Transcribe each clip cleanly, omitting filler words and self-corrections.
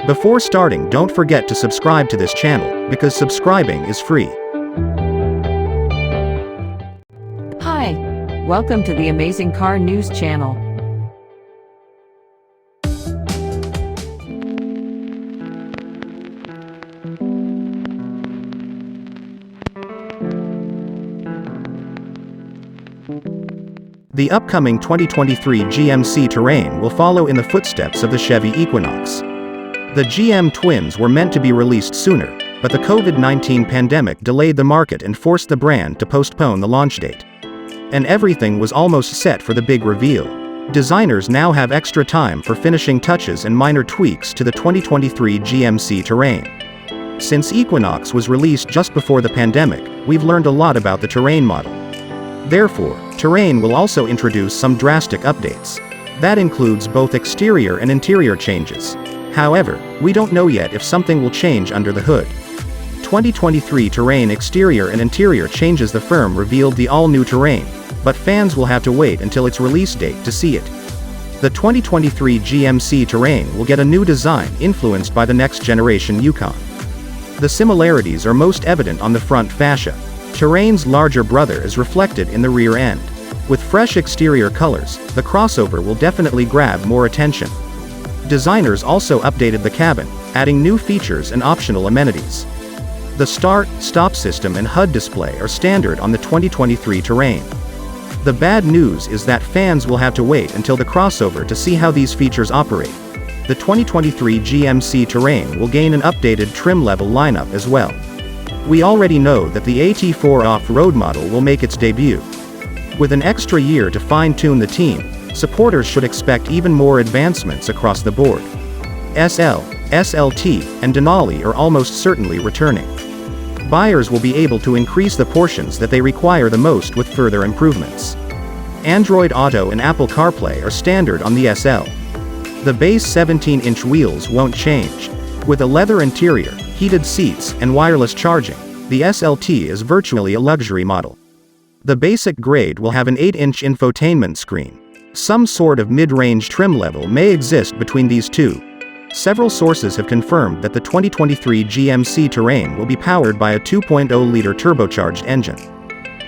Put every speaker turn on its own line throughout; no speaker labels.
Before starting, don't forget to subscribe to this channel, because subscribing is free.
Hi, welcome to the Amazing Car News channel.
The upcoming 2023 GMC Terrain will follow in the footsteps of the Chevy Equinox. The GM twins were meant to be released sooner, but the COVID-19 pandemic delayed the market and forced the brand to postpone the launch date. And everything was almost set for the big reveal. Designers now have extra time for finishing touches and minor tweaks to the 2023 GMC Terrain. Since Equinox was released just before the pandemic, we've learned a lot about the Terrain model. Therefore, Terrain will also introduce some drastic updates. That includes both exterior and interior changes. However, we don't know yet if something will change under the hood. 2023 Terrain exterior and interior changes. The firm revealed the all-new Terrain, but fans will have to wait until its release date to see it. The 2023 GMC Terrain will get a new design influenced by the next-generation Yukon. The similarities are most evident on the front fascia. Terrain's larger brother is reflected in the rear end. With fresh exterior colors, the crossover will definitely grab more attention. Designers also updated the cabin, adding new features and optional amenities. The start-stop system and HUD display are standard on the 2023 Terrain. The bad news is that fans will have to wait until the crossover to see how these features operate. The 2023 GMC Terrain will gain an updated trim-level lineup as well. We already know that the AT4 off-road model will make its debut. With an extra year to fine-tune the team, supporters should expect even more advancements across the board. SL, SLT, and Denali are almost certainly returning. Buyers will be able to increase the portions that they require the most with further improvements. Android Auto and Apple CarPlay are standard on the SL. The base 17-inch wheels won't change. With a leather interior, heated seats, and wireless charging, the SLT is virtually a luxury model. The basic grade will have an 8-inch infotainment screen. Some sort of mid-range trim level may exist between these two. Several sources have confirmed that the 2023 GMC Terrain will be powered by a 2.0-liter turbocharged engine.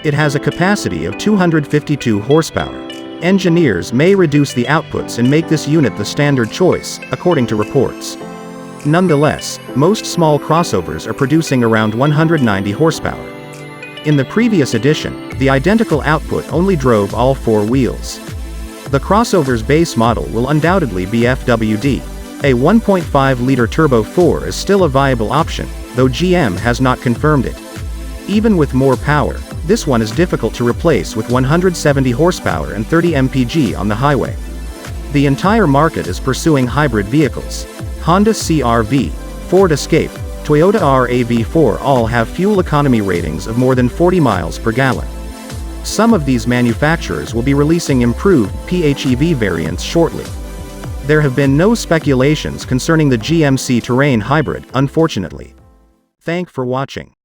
It has a capacity of 252 horsepower. Engineers may reduce the outputs and make this unit the standard choice, according to reports. Nonetheless, most small crossovers are producing around 190 horsepower. In the previous edition, the identical output only drove all four wheels. The crossover's base model will undoubtedly be FWD. A 1.5-liter Turbo 4 is still a viable option, though GM has not confirmed it. Even with more power, this one is difficult to replace with 170 horsepower and 30 mpg on the highway. The entire market is pursuing hybrid vehicles. Honda CR-V, Ford Escape, Toyota RAV4 all have fuel economy ratings of more than 40 miles per gallon. Some of these manufacturers will be releasing improved PHEV variants shortly. There have been no speculations concerning the GMC Terrain Hybrid, unfortunately. Thanks for watching.